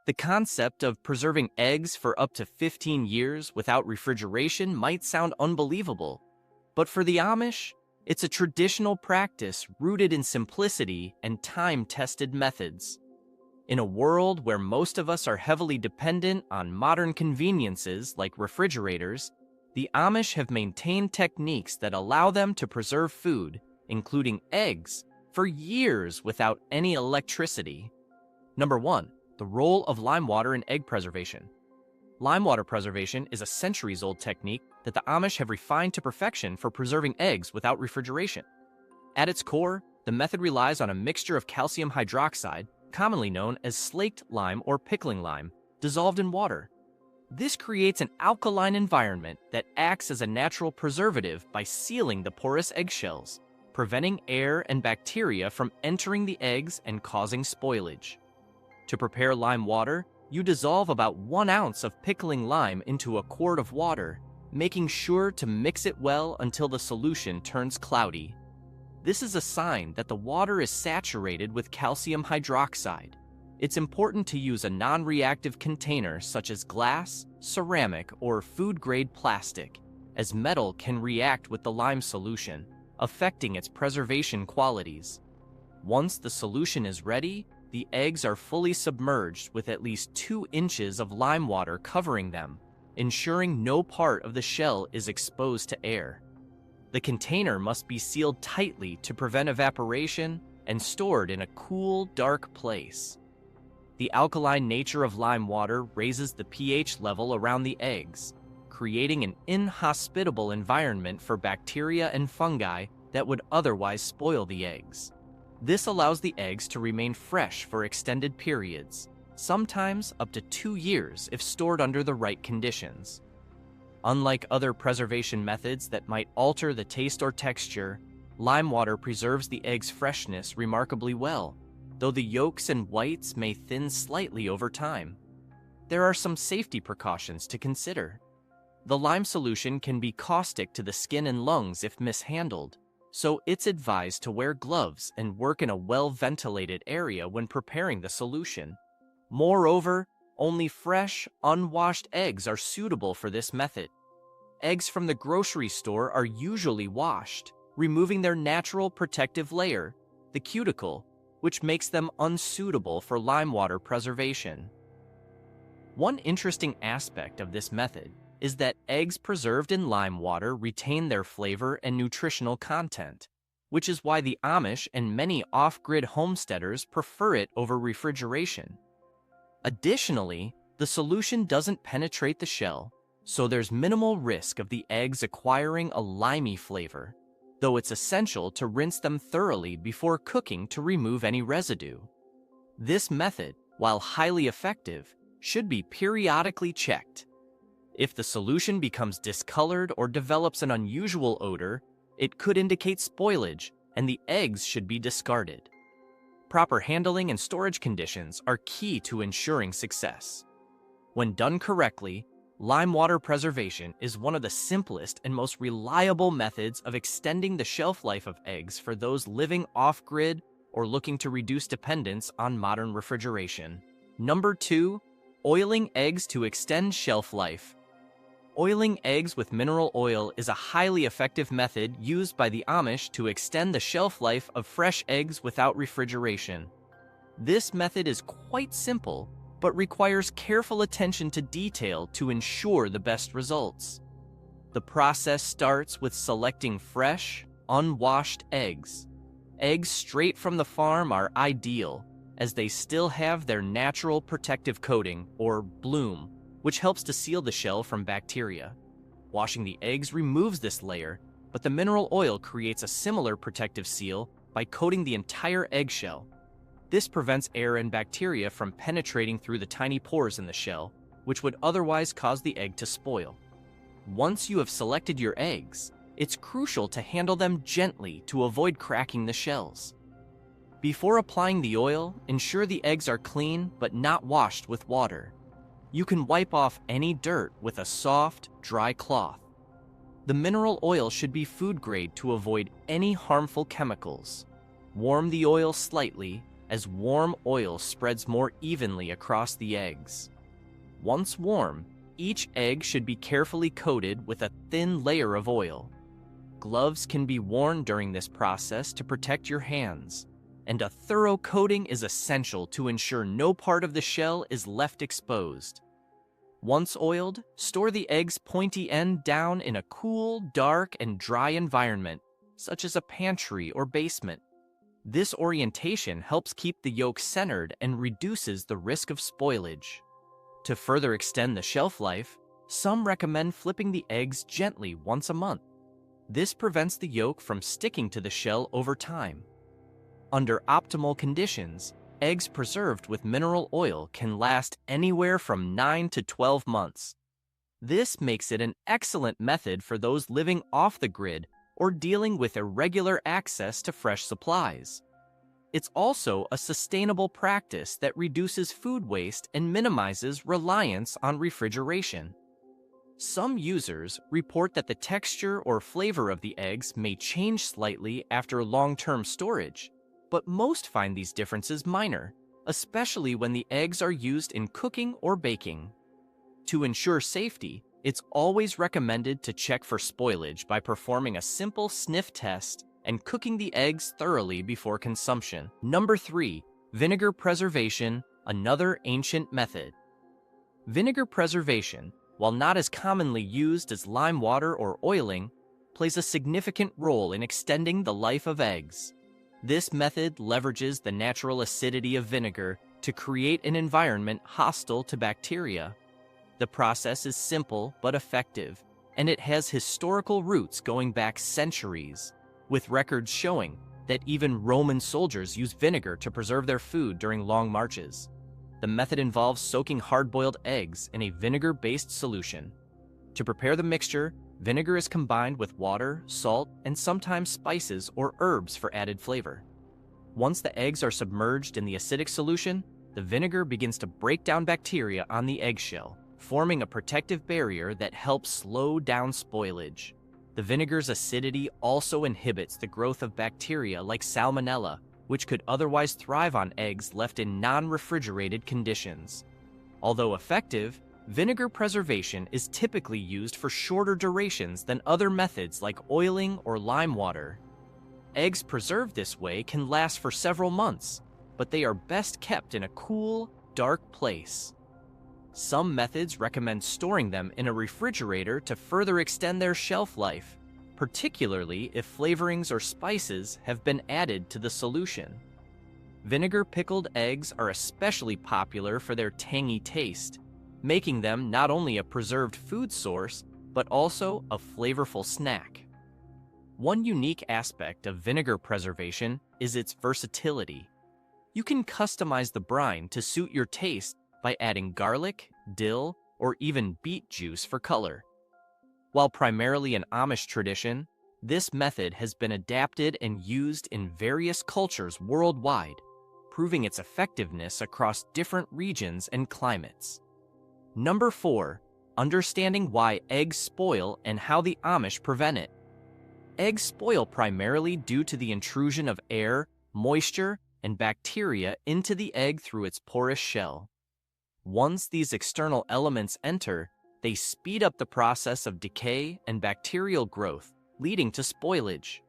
The concept of preserving eggs for up to 15 years without refrigeration might sound unbelievable, but for the Amish, it's a traditional practice rooted in simplicity and time-tested methods. In a world where most of us are heavily dependent on modern conveniences like refrigerators, the Amish have maintained techniques that allow them to preserve food, including eggs, for years without any electricity. Number 1. The role of lime water in egg preservation. Lime water preservation is a centuries-old technique that the Amish have refined to perfection for preserving eggs without refrigeration. At its core, the method relies on a mixture of calcium hydroxide, commonly known as slaked lime or pickling lime, dissolved in water. This creates an alkaline environment that acts as a natural preservative by sealing the porous eggshells, preventing air and bacteria from entering the eggs and causing spoilage. To prepare lime water, you dissolve about 1 ounce of pickling lime into a quart of water, making sure to mix it well until the solution turns cloudy. This is a sign that the water is saturated with calcium hydroxide. It's important to use a non-reactive container such as glass, ceramic, or food-grade plastic, as metal can react with the lime solution, affecting its preservation qualities. Once the solution is ready, the eggs are fully submerged with at least 2 inches of lime water covering them, ensuring no part of the shell is exposed to air. The container must be sealed tightly to prevent evaporation and stored in a cool, dark place. The alkaline nature of lime water raises the pH level around the eggs, creating an inhospitable environment for bacteria and fungi that would otherwise spoil the eggs. This allows the eggs to remain fresh for extended periods, sometimes up to 2 years if stored under the right conditions. Unlike other preservation methods that might alter the taste or texture, lime water preserves the egg's freshness remarkably well, though the yolks and whites may thin slightly over time. There are some safety precautions to consider. The lime solution can be caustic to the skin and lungs if mishandled, so it's advised to wear gloves and work in a well-ventilated area when preparing the solution. Moreover, only fresh, unwashed eggs are suitable for this method. Eggs from the grocery store are usually washed, removing their natural protective layer, the cuticle, which makes them unsuitable for lime water preservation. One interesting aspect of this method is that eggs preserved in lime water retain their flavor and nutritional content, which is why the Amish and many off-grid homesteaders prefer it over refrigeration. Additionally, the solution doesn't penetrate the shell, so there's minimal risk of the eggs acquiring a limey flavor, though it's essential to rinse them thoroughly before cooking to remove any residue. This method, while highly effective, should be periodically checked. If the solution becomes discolored or develops an unusual odor, it could indicate spoilage, and the eggs should be discarded. Proper handling and storage conditions are key to ensuring success. When done correctly, lime water preservation is one of the simplest and most reliable methods of extending the shelf life of eggs for those living off-grid or looking to reduce dependence on modern refrigeration. Number 2, oiling eggs to extend shelf life. Oiling eggs with mineral oil is a highly effective method used by the Amish to extend the shelf life of fresh eggs without refrigeration. This method is quite simple, but requires careful attention to detail to ensure the best results. The process starts with selecting fresh, unwashed eggs. Eggs straight from the farm are ideal, as they still have their natural protective coating, or bloom, which helps to seal the shell from bacteria. Washing the eggs removes this layer, but the mineral oil creates a similar protective seal by coating the entire eggshell. This prevents air and bacteria from penetrating through the tiny pores in the shell, which would otherwise cause the egg to spoil. Once you have selected your eggs, it's crucial to handle them gently to avoid cracking the shells. Before applying the oil, ensure the eggs are clean but not washed with water. You can wipe off any dirt with a soft, dry cloth. The mineral oil should be food grade to avoid any harmful chemicals. Warm the oil slightly as warm oil spreads more evenly across the eggs. Once warm, each egg should be carefully coated with a thin layer of oil. Gloves can be worn during this process to protect your hands, and a thorough coating is essential to ensure no part of the shell is left exposed. Once oiled, store the egg's pointy end down in a cool, dark, and dry environment, such as a pantry or basement. This orientation helps keep the yolk centered and reduces the risk of spoilage. To further extend the shelf life, some recommend flipping the eggs gently once a month. This prevents the yolk from sticking to the shell over time. Under optimal conditions, eggs preserved with mineral oil can last anywhere from 9 to 12 months. This makes it an excellent method for those living off the grid or dealing with irregular access to fresh supplies. It's also a sustainable practice that reduces food waste and minimizes reliance on refrigeration. Some users report that the texture or flavor of the eggs may change slightly after long-term storage, but most find these differences minor, especially when the eggs are used in cooking or baking. To ensure safety, it's always recommended to check for spoilage by performing a simple sniff test and cooking the eggs thoroughly before consumption. Number 3, vinegar preservation, another ancient method. Vinegar preservation, while not as commonly used as lime water or oiling, plays a significant role in extending the life of eggs. This method leverages the natural acidity of vinegar to create an environment hostile to bacteria. The process is simple but effective, and it has historical roots going back centuries, with records showing that even Roman soldiers used vinegar to preserve their food during long marches. The method involves soaking hard-boiled eggs in a vinegar-based solution. To prepare the mixture, vinegar is combined with water, salt, and sometimes spices or herbs for added flavor. Once the eggs are submerged in the acidic solution, the vinegar begins to break down bacteria on the eggshell, forming a protective barrier that helps slow down spoilage. The vinegar's acidity also inhibits the growth of bacteria like salmonella, which could otherwise thrive on eggs left in non-refrigerated conditions. Although effective, vinegar preservation is typically used for shorter durations than other methods like oiling or lime water. Eggs preserved this way can last for several months, but they are best kept in a cool, dark place. Some methods recommend storing them in a refrigerator to further extend their shelf life, particularly if flavorings or spices have been added to the solution. Vinegar pickled eggs are especially popular for their tangy taste, making them not only a preserved food source, but also a flavorful snack. One unique aspect of vinegar preservation is its versatility. You can customize the brine to suit your taste by adding garlic, dill, or even beet juice for color. While primarily an Amish tradition, this method has been adapted and used in various cultures worldwide, proving its effectiveness across different regions and climates. Number 4, understanding why eggs spoil and how the Amish prevent it. Eggs spoil primarily due to the intrusion of air, moisture, and bacteria into the egg through its porous shell. Once these external elements enter, they speed up the process of decay and bacterial growth, leading to spoilage.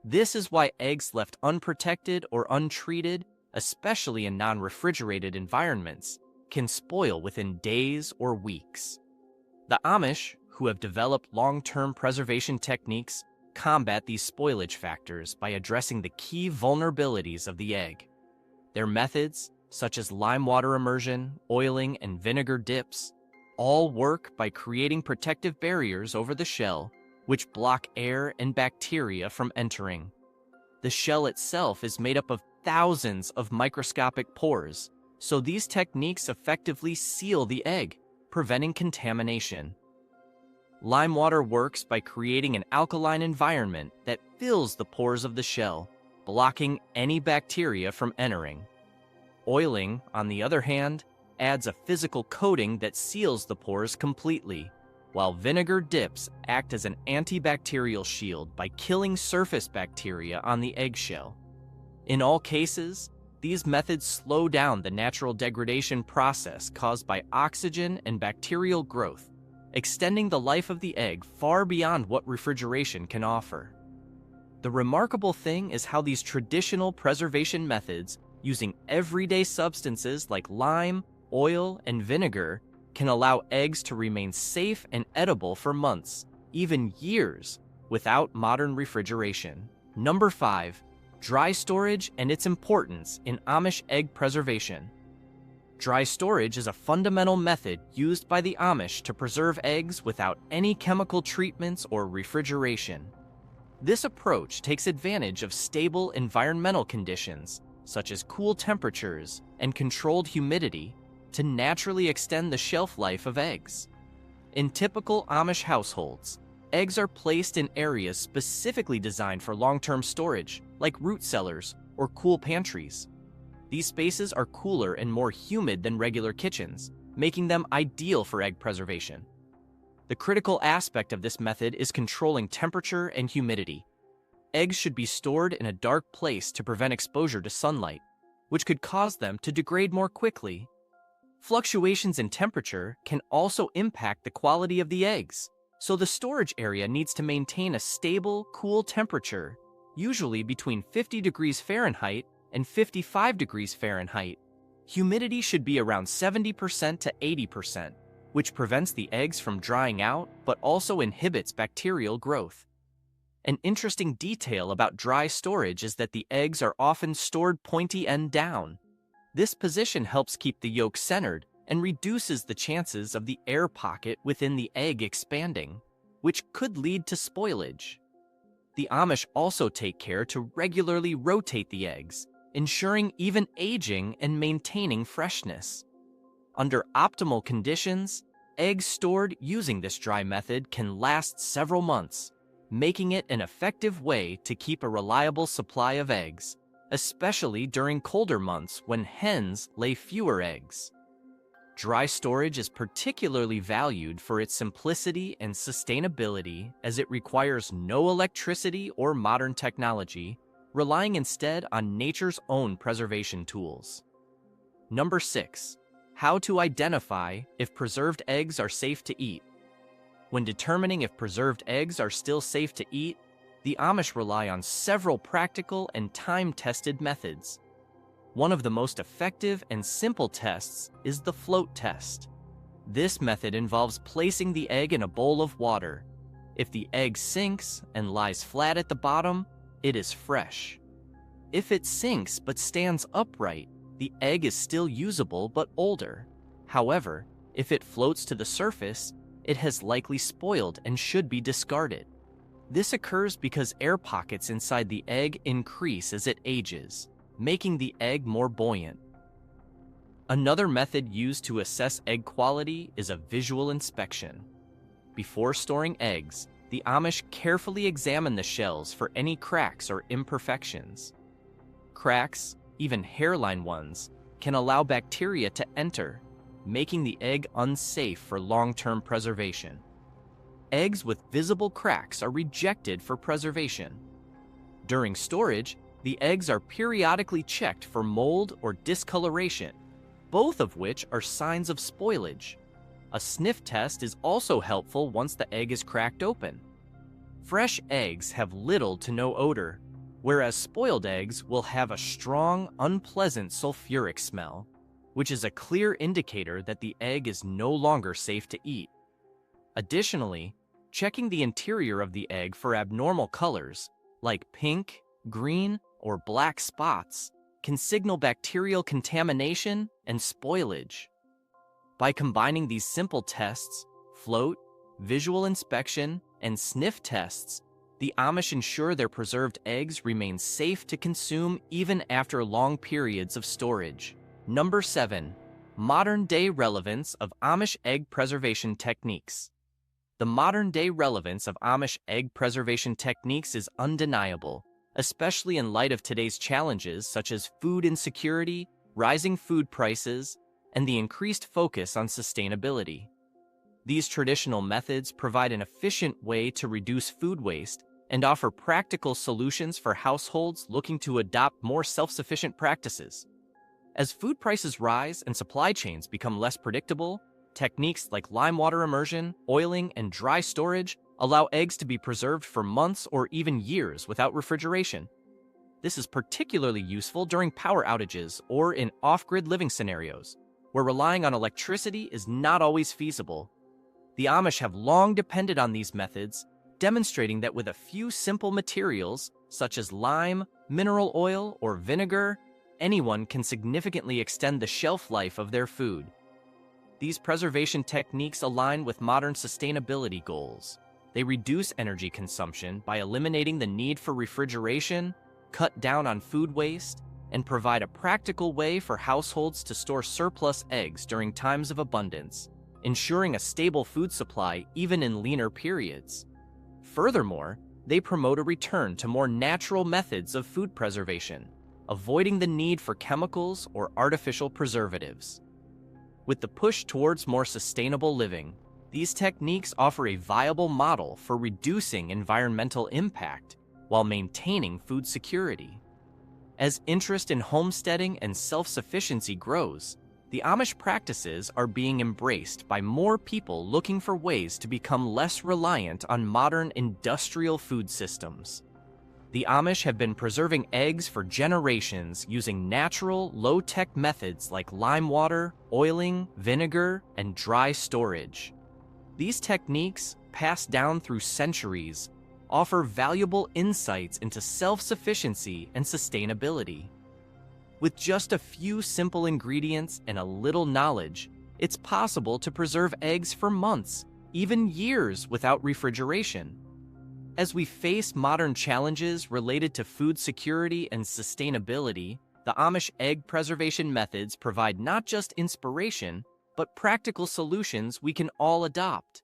This is why eggs left unprotected or untreated, especially in non-refrigerated environments, can spoil within days or weeks. The Amish, who have developed long-term preservation techniques, combat these spoilage factors by addressing the key vulnerabilities of the egg. Their methods, such as lime water immersion, oiling, and vinegar dips, all work by creating protective barriers over the shell, which block air and bacteria from entering. The shell itself is made up of thousands of microscopic pores, so these techniques effectively seal the egg, preventing contamination. Lime water works by creating an alkaline environment that fills the pores of the shell, blocking any bacteria from entering. Oiling, on the other hand, adds a physical coating that seals the pores completely, while vinegar dips act as an antibacterial shield by killing surface bacteria on the eggshell. In all cases, These methods slow down the natural degradation process caused by oxygen and bacterial growth, extending the life of the egg far beyond what refrigeration can offer. The remarkable thing is how these traditional preservation methods, using everyday substances like lime, oil, and vinegar, can allow eggs to remain safe and edible for months, even years, without modern refrigeration. Number 5. Dry storage and its importance in Amish egg preservation. Dry storage is a fundamental method used by the Amish to preserve eggs without any chemical treatments or refrigeration. This approach takes advantage of stable environmental conditions, such as cool temperatures and controlled humidity, to naturally extend the shelf life of eggs. In typical Amish households, eggs are placed in areas specifically designed for long-term storage, like root cellars or cool pantries. These spaces are cooler and more humid than regular kitchens, making them ideal for egg preservation. The critical aspect of this method is controlling temperature and humidity. Eggs should be stored in a dark place to prevent exposure to sunlight, which could cause them to degrade more quickly. Fluctuations in temperature can also impact the quality of the eggs, so the storage area needs to maintain a stable, cool temperature, usually between 50 degrees Fahrenheit and 55 degrees Fahrenheit. Humidity should be around 70% to 80%, which prevents the eggs from drying out but also inhibits bacterial growth. An interesting detail about dry storage is that the eggs are often stored pointy end down. This position helps keep the yolk centered and reduces the chances of the air pocket within the egg expanding, which could lead to spoilage. The Amish also take care to regularly rotate the eggs, ensuring even aging and maintaining freshness. Under optimal conditions, eggs stored using this dry method can last several months, making it an effective way to keep a reliable supply of eggs, especially during colder months when hens lay fewer eggs. Dry storage is particularly valued for its simplicity and sustainability, as it requires no electricity or modern technology, relying instead on nature's own preservation tools. Number 6. How to identify if preserved eggs are safe to eat. When determining if preserved eggs are still safe to eat, the Amish rely on several practical and time-tested methods. One of the most effective and simple tests is the float test. This method involves placing the egg in a bowl of water. If the egg sinks and lies flat at the bottom, it is fresh. If it sinks but stands upright, the egg is still usable but older. However, if it floats to the surface, it has likely spoiled and should be discarded. This occurs because air pockets inside the egg increase as it ages, making the egg more buoyant. Another method used to assess egg quality is a visual inspection. Before storing eggs, the Amish carefully examine the shells for any cracks or imperfections. Cracks, even hairline ones, can allow bacteria to enter, making the egg unsafe for long-term preservation. Eggs with visible cracks are rejected for preservation. During storage, the eggs are periodically checked for mold or discoloration, both of which are signs of spoilage. A sniff test is also helpful once the egg is cracked open. Fresh eggs have little to no odor, whereas spoiled eggs will have a strong, unpleasant sulfuric smell, which is a clear indicator that the egg is no longer safe to eat. Additionally, checking the interior of the egg for abnormal colors, like pink, green, or black spots, can signal bacterial contamination and spoilage. By combining these simple tests, float, visual inspection, and sniff tests, the Amish ensure their preserved eggs remain safe to consume even after long periods of storage. Number 7. Modern-day relevance of Amish egg preservation techniques. The modern-day relevance of Amish egg preservation techniques is undeniable, especially in light of today's challenges such as food insecurity, rising food prices, and the increased focus on sustainability. These traditional methods provide an efficient way to reduce food waste and offer practical solutions for households looking to adopt more self-sufficient practices. As food prices rise and supply chains become less predictable, techniques like lime water immersion, oiling, and dry storage allow eggs to be preserved for months or even years without refrigeration. This is particularly useful during power outages or in off-grid living scenarios, where relying on electricity is not always feasible. The Amish have long depended on these methods, demonstrating that with a few simple materials, such as lime, mineral oil, or vinegar, anyone can significantly extend the shelf life of their food. These preservation techniques align with modern sustainability goals. They reduce energy consumption by eliminating the need for refrigeration, cut down on food waste, and provide a practical way for households to store surplus eggs during times of abundance, ensuring a stable food supply even in leaner periods. Furthermore, they promote a return to more natural methods of food preservation, avoiding the need for chemicals or artificial preservatives. With the push towards more sustainable living, these techniques offer a viable model for reducing environmental impact while maintaining food security. As interest in homesteading and self-sufficiency grows, the Amish practices are being embraced by more people looking for ways to become less reliant on modern industrial food systems. The Amish have been preserving eggs for generations using natural, low-tech methods like lime water, oiling, vinegar, and dry storage. These techniques, passed down through centuries, offer valuable insights into self-sufficiency and sustainability. With just a few simple ingredients and a little knowledge, it's possible to preserve eggs for months, even years without refrigeration. As we face modern challenges related to food security and sustainability, the Amish egg preservation methods provide not just inspiration, but practical solutions we can all adopt.